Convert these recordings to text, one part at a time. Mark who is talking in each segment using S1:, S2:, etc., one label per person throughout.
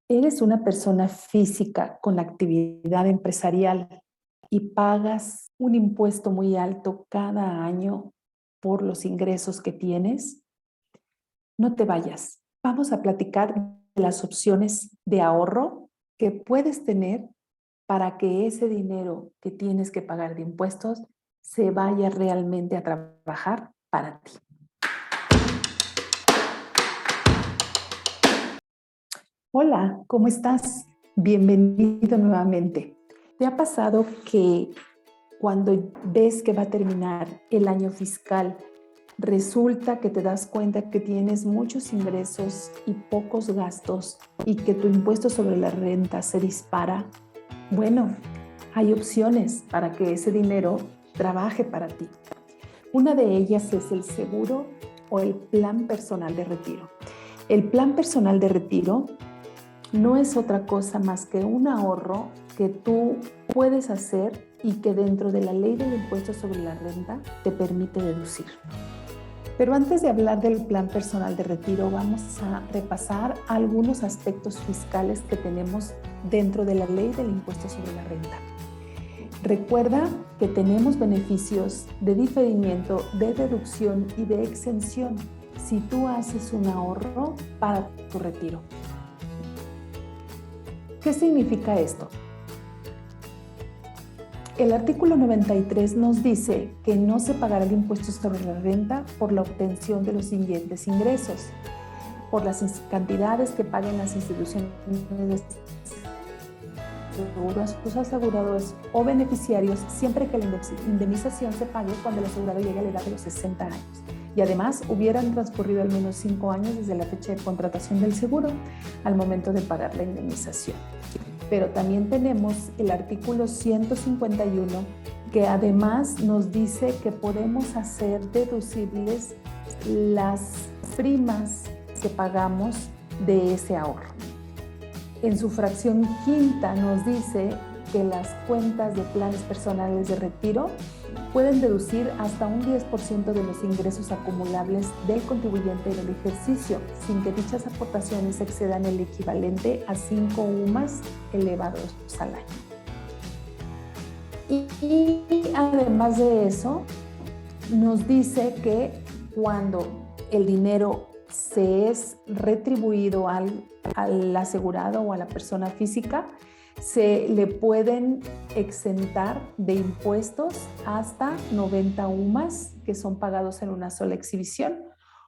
S1: Eres una persona física con actividad empresarial y pagas un impuesto muy alto cada año por los ingresos que tienes. No te vayas. Vamos a platicar de las opciones de ahorro que puedes tener para que ese dinero que tienes que pagar de impuestos se vaya realmente a trabajar para ti. Hola, ¿cómo estás? Bienvenido nuevamente. ¿Te ha pasado que cuando ves que va a terminar el año fiscal, resulta que te das cuenta que tienes muchos ingresos y pocos gastos y que tu impuesto sobre la renta se dispara? Bueno, hay opciones para que ese dinero trabaje para ti. Una de ellas es el seguro o el plan personal de retiro. El plan personal de retiro no es otra cosa más que un ahorro que tú puedes hacer y que dentro de la ley del impuesto sobre la renta te permite deducir. Pero antes de hablar del plan personal de retiro, vamos a repasar algunos aspectos fiscales que tenemos dentro de la ley del impuesto sobre la renta. Recuerda que tenemos beneficios de diferimiento, de deducción y de exención si tú haces un ahorro para tu retiro. ¿Qué significa esto? El artículo 93 nos dice que no se pagará el impuesto sobre la renta por la obtención de los siguientes ingresos: por las cantidades que paguen las instituciones de seguro a sus aseguradores o beneficiarios, siempre que la indemnización se pague cuando el asegurado llegue a la edad de los 60 años. Y además hubieran transcurrido al menos 5 años desde la fecha de contratación del seguro al momento de pagar la indemnización. Pero también tenemos el artículo 151, que además nos dice que podemos hacer deducibles las primas que pagamos de ese ahorro. En su fracción quinta nos dice que las cuentas de planes personales de retiro pueden deducir hasta un 10% de los ingresos acumulables del contribuyente en el ejercicio, sin que dichas aportaciones excedan el equivalente a 5 UMAS elevados al año. Y además de eso, nos dice que cuando el dinero se es retribuido al asegurado o a la persona física, se le pueden exentar de impuestos hasta 90 UMAS que son pagados en una sola exhibición,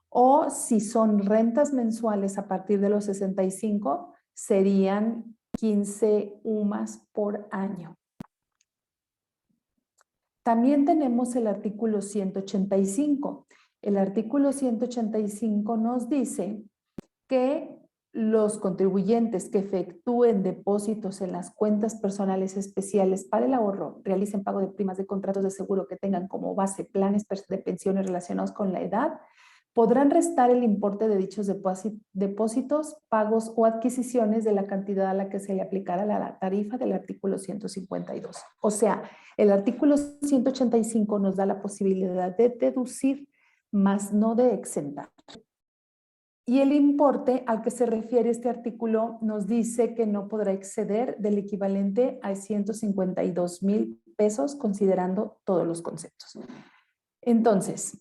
S1: o si son rentas mensuales a partir de los 65, serían 15 UMAS por año. También tenemos el artículo 185. El artículo 185 nos dice que los contribuyentes que efectúen depósitos en las cuentas personales especiales para el ahorro, realicen pago de primas de contratos de seguro que tengan como base planes de pensiones relacionados con la edad, podrán restar el importe de dichos depósitos, pagos o adquisiciones de la cantidad a la que se le aplicara la tarifa del artículo 152. O sea, el artículo 185 nos da la posibilidad de deducir, más no de exentar. Y el importe al que se refiere este artículo nos dice que no podrá exceder del equivalente a 152,000 pesos, considerando todos los conceptos. Entonces,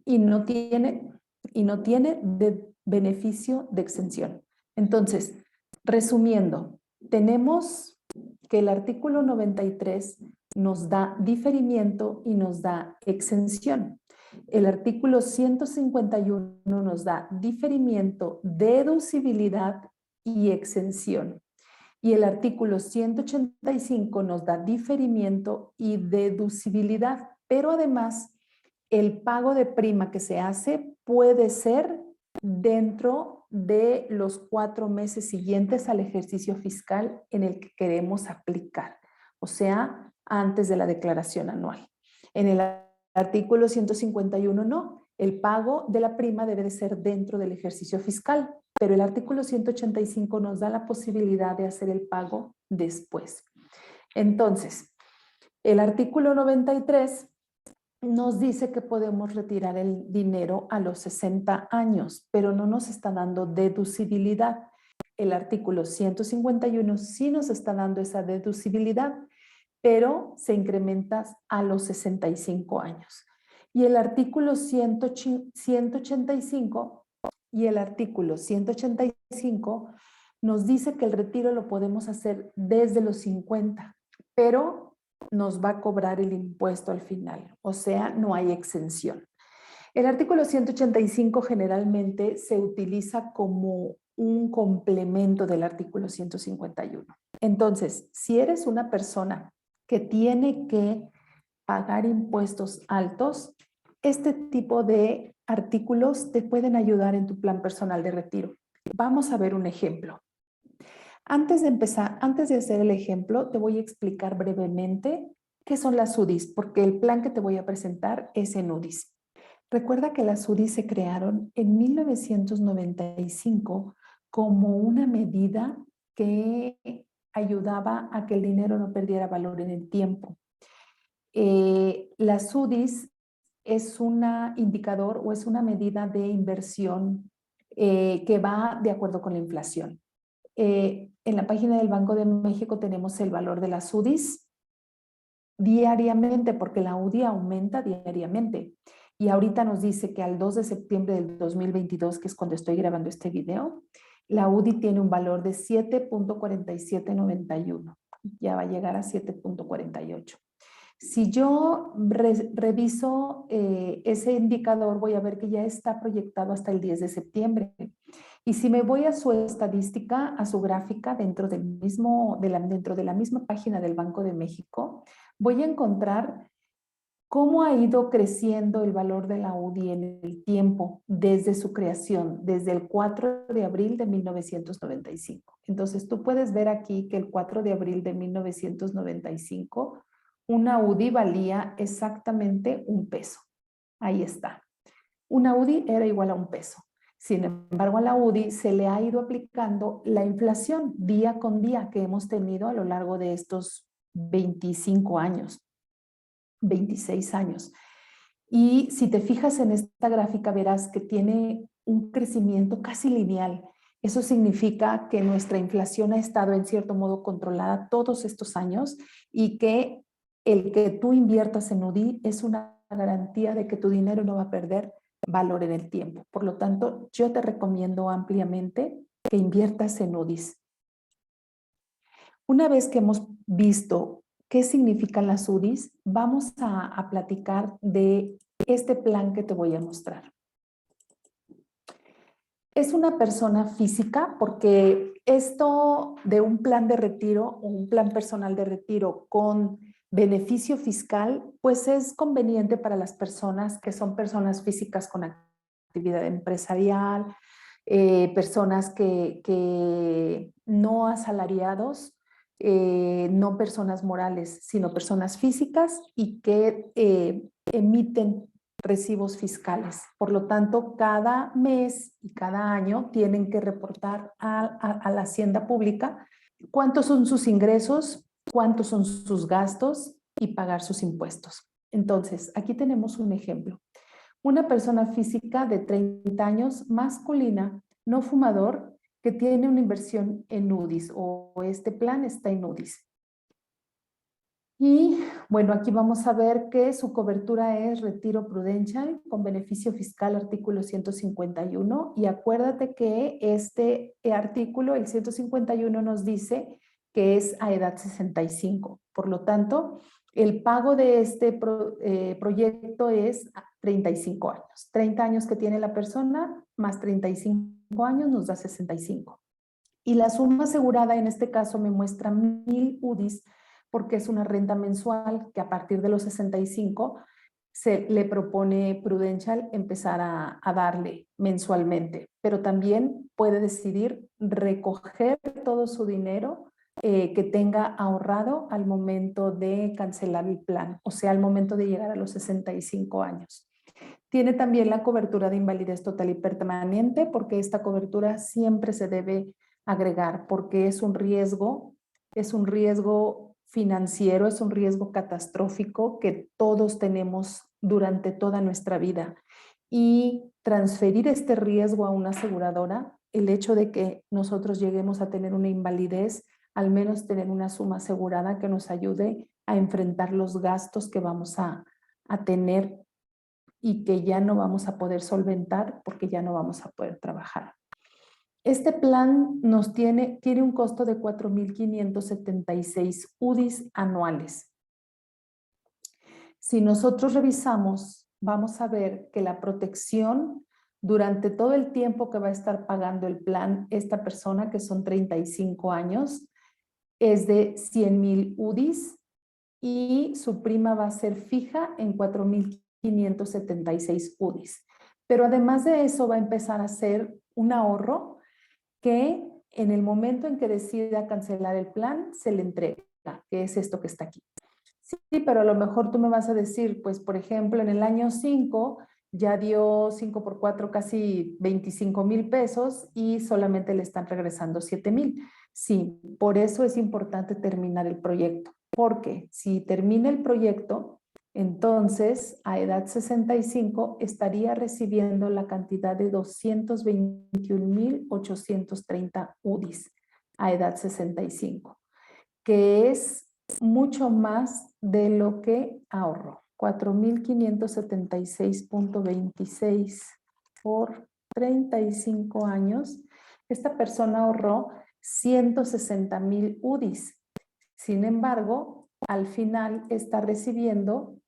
S1: y no tiene de beneficio de exención. Entonces, resumiendo, tenemos que el artículo 93 nos da diferimiento y nos da exención. El artículo 151 nos da diferimiento, deducibilidad y exención. Y el artículo 185 nos da diferimiento y deducibilidad, pero además el pago de prima que se hace puede ser dentro de los 4 meses siguientes al ejercicio fiscal en el que queremos aplicar, o sea, antes de la declaración anual. En el artículo 151 no, el pago de la prima debe de ser dentro del ejercicio fiscal, pero el artículo 185 nos da la posibilidad de hacer el pago después. Entonces, el artículo 93 nos dice que podemos retirar el dinero a los 60 años, pero no nos está dando deducibilidad. el artículo 151 sí nos está dando esa deducibilidad, pero se incrementa a los 65 años. Y el artículo 185 y el artículo 185 nos dice que el retiro lo podemos hacer desde los 50, pero nos va a cobrar el impuesto al final, o sea, no hay exención. El artículo 185 generalmente se utiliza como un complemento del artículo 151. Entonces, si eres una persona que tiene que pagar impuestos altos, este tipo de artículos te pueden ayudar en tu plan personal de retiro. Vamos a ver un ejemplo. Antes de hacer el ejemplo, te voy a explicar brevemente qué son las UDIs, porque el plan que te voy a presentar es en UDIs. Recuerda que las UDIs se crearon en 1995 como una medida que ayudaba a que el dinero no perdiera valor en el tiempo. Las UDIs es un indicador o es una medida de inversión que va de acuerdo con la inflación. En la página del Banco de México tenemos el valor de las UDIs diariamente, porque la UDI aumenta diariamente. Y ahorita nos dice que al 2 de septiembre del 2022, que es cuando estoy grabando este video, la UDI tiene un valor de 7.4791. Ya va a llegar a 7.48. Si yo reviso ese indicador, voy a ver que ya está proyectado hasta el 10 de septiembre. Y si me voy a su estadística, a su gráfica dentro de la misma página del Banco de México, voy a encontrar cómo ha ido creciendo el valor de la UDI en el tiempo desde su creación, desde el 4 de abril de 1995. Entonces, tú puedes ver aquí que el 4 de abril de 1995, una UDI valía exactamente un peso. Ahí está. Una UDI era igual a un peso. Sin embargo, a la UDI se le ha ido aplicando la inflación día con día que hemos tenido a lo largo de estos 25 años. 26 años. Y si te fijas en esta gráfica, verás que tiene un crecimiento casi lineal. Eso significa que nuestra inflación ha estado en cierto modo controlada todos estos años y que el que tú inviertas en UDI es una garantía de que tu dinero no va a perder valor en el tiempo. Por lo tanto, yo te recomiendo ampliamente que inviertas en UDIs. Una vez que hemos visto qué significan las UDIs, vamos a platicar de este plan que te voy a mostrar. Es una persona física porque esto de un plan de retiro o un plan personal de retiro con beneficio fiscal, pues es conveniente para las personas que son personas físicas con actividad empresarial, personas que no asalariados, no personas morales, sino personas físicas y que emiten recibos fiscales. Por lo tanto, cada mes y cada año tienen que reportar a la hacienda pública cuántos son sus ingresos, cuántos son sus gastos y pagar sus impuestos. Entonces, aquí tenemos un ejemplo. Una persona física de 30 años, masculina, no fumador, que tiene una inversión en UDIs o este plan está en UDIs. Y bueno, aquí vamos a ver que su cobertura es retiro prudential con beneficio fiscal artículo 151 y acuérdate que este artículo, el 151, nos dice que es a edad 65. Por lo tanto, el pago de este proyecto es 35 años. 30 años que tiene la persona más 35 años nos da 65. Y la suma asegurada en este caso me muestra 1,000 UDIs porque es una renta mensual que a partir de los 65 se le propone Prudential empezar a darle mensualmente, pero también puede decidir recoger todo su dinero que tenga ahorrado al momento de cancelar el plan, o sea, al momento de llegar a los 65 años. Tiene también la cobertura de invalidez total y permanente, porque esta cobertura siempre se debe agregar, porque es un riesgo financiero, es un riesgo catastrófico que todos tenemos durante toda nuestra vida. Y transferir este riesgo a una aseguradora el hecho de que nosotros lleguemos a tener una invalidez, al menos tener una suma asegurada que nos ayude a enfrentar los gastos que vamos a tener y que ya no vamos a poder solventar porque ya no vamos a poder trabajar. Este plan tiene un costo de 4,576 UDIs anuales. Si nosotros revisamos, vamos a ver que la protección durante todo el tiempo que va a estar pagando el plan esta persona, que son 35 años, es de 100,000 UDIs y su prima va a ser fija en 4,576 UDIs. Pero además de eso va a empezar a hacer un ahorro que en el momento en que decida cancelar el plan se le entrega, que es esto que está aquí. Sí, pero a lo mejor tú me vas a decir, pues por ejemplo en el año 5 ya dio 5 por 4 casi 25,000 pesos y solamente le están regresando 7,000. Sí, por eso es importante terminar el proyecto, porque si termina el proyecto, entonces a edad 65 estaría recibiendo la cantidad de 221,830 UDIs a edad 65, que es mucho más de lo que ahorró. 4,576.26 por 35 años. Esta persona ahorró 160,000 UDIs. Sin embargo, al final está recibiendo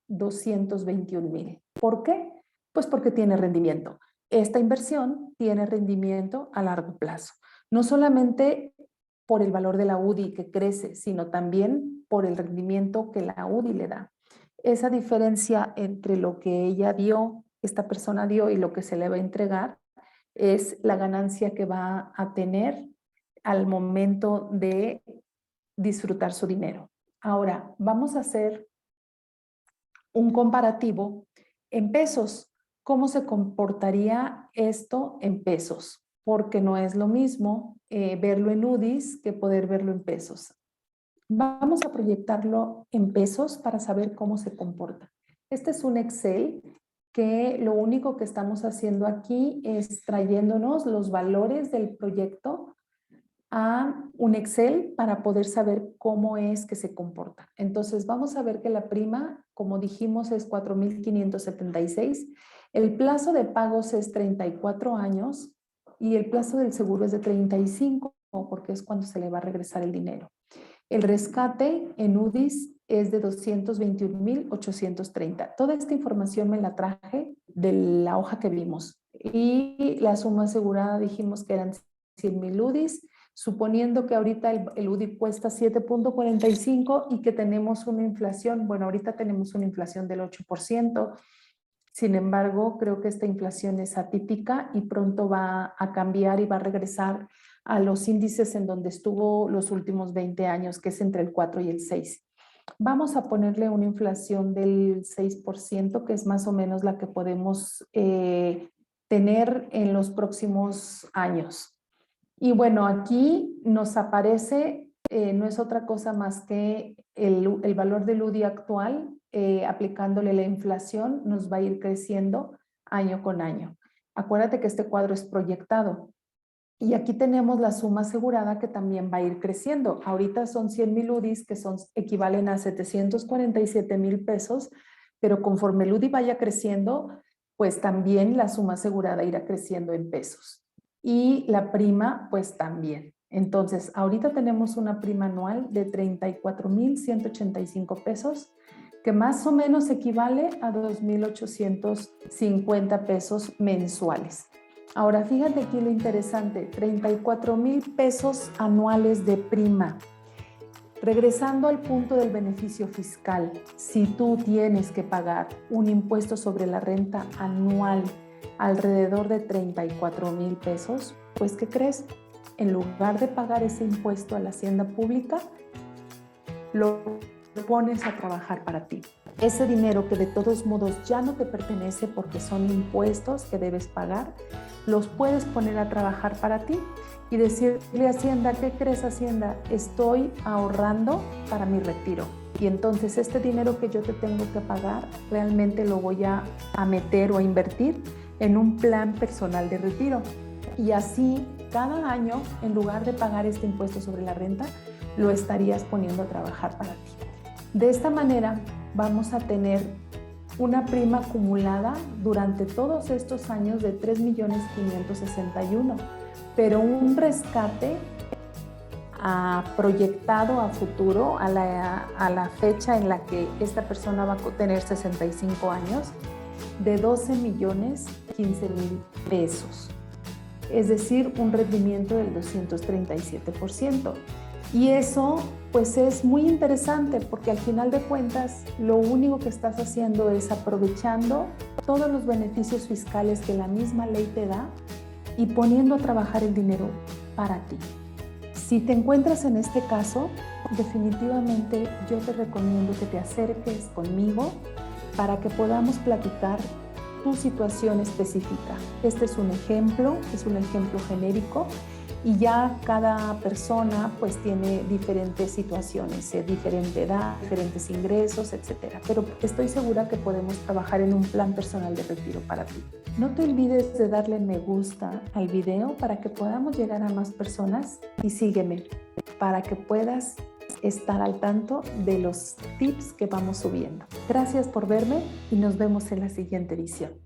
S1: 221,000. ¿Por qué? Pues porque tiene rendimiento. Esta inversión tiene rendimiento a largo plazo. No solamente por el valor de la UDI que crece, sino también por el rendimiento que la UDI le da. Esa diferencia entre lo que ella dio, esta persona dio y lo que se le va a entregar, es la ganancia que va a tener al momento de disfrutar su dinero. Ahora, vamos a hacer un comparativo en pesos. ¿Cómo se comportaría esto en pesos? Porque no es lo mismo verlo en UDIs que poder verlo en pesos. Vamos a proyectarlo en pesos para saber cómo se comporta. Este es un Excel que lo único que estamos haciendo aquí es trayéndonos los valores del proyecto a un Excel para poder saber cómo es que se comporta. Entonces vamos a ver que la prima, como dijimos, es 4,576. El plazo de pagos es 34 años y el plazo del seguro es de 35 porque es cuando se le va a regresar el dinero. El rescate en UDIs es de 221,830. Toda esta información me la traje de la hoja que vimos. Y la suma asegurada dijimos que eran 100,000 UDIs, suponiendo que ahorita el UDI cuesta 7.45 y que tenemos una inflación, bueno, ahorita tenemos una inflación del 8%. Sin embargo, creo que esta inflación es atípica y pronto va a cambiar y va a regresar a los índices en donde estuvo los últimos 20 años, que es entre el 4 y el 6. Vamos a ponerle una inflación del 6%, que es más o menos la que podemos tener en los próximos años. Y bueno, aquí nos aparece, no es otra cosa más que el valor del UDI actual, aplicándole la inflación, nos va a ir creciendo año con año. Acuérdate que este cuadro es proyectado. Y aquí tenemos la suma asegurada que también va a ir creciendo. Ahorita son 100,000 UDIs que equivalen a 747,000 pesos, pero conforme el UDI vaya creciendo, pues también la suma asegurada irá creciendo en pesos. Y la prima, pues también. Entonces, ahorita tenemos una prima anual de 34,185 pesos, que más o menos equivale a 2,850 pesos mensuales. Ahora, fíjate aquí lo interesante, 34,000 pesos anuales de prima. Regresando al punto del beneficio fiscal, si tú tienes que pagar un impuesto sobre la renta anual alrededor de 34,000 pesos, pues ¿qué crees? En lugar de pagar ese impuesto a la hacienda pública, lo pones a trabajar para ti. Ese dinero que de todos modos ya no te pertenece porque son impuestos que debes pagar, los puedes poner a trabajar para ti y decirle a Hacienda, ¿qué crees, Hacienda? Estoy ahorrando para mi retiro. Y entonces este dinero que yo te tengo que pagar, realmente lo voy a meter o a invertir en un plan personal de retiro. Y así, cada año, en lugar de pagar este impuesto sobre la renta, lo estarías poniendo a trabajar para ti. De esta manera, vamos a tener una prima acumulada durante todos estos años de 3.561.000, pero un rescate proyectado a futuro, a la fecha en la que esta persona va a tener 65 años, de 12.015.000 pesos. Es decir, un rendimiento del 237%. Y eso pues es muy interesante porque al final de cuentas lo único que estás haciendo es aprovechando todos los beneficios fiscales que la misma ley te da y poniendo a trabajar el dinero para ti. Si te encuentras en este caso, definitivamente yo te recomiendo que te acerques conmigo para que podamos platicar tu situación específica. Este es un ejemplo genérico y ya cada persona pues tiene diferentes situaciones, diferente edad, diferentes ingresos, etcétera. Pero estoy segura que podemos trabajar en un plan personal de retiro para ti. No te olvides de darle me gusta al video para que podamos llegar a más personas y sígueme para que puedas estar al tanto de los tips que vamos subiendo. Gracias por verme y nos vemos en la siguiente edición.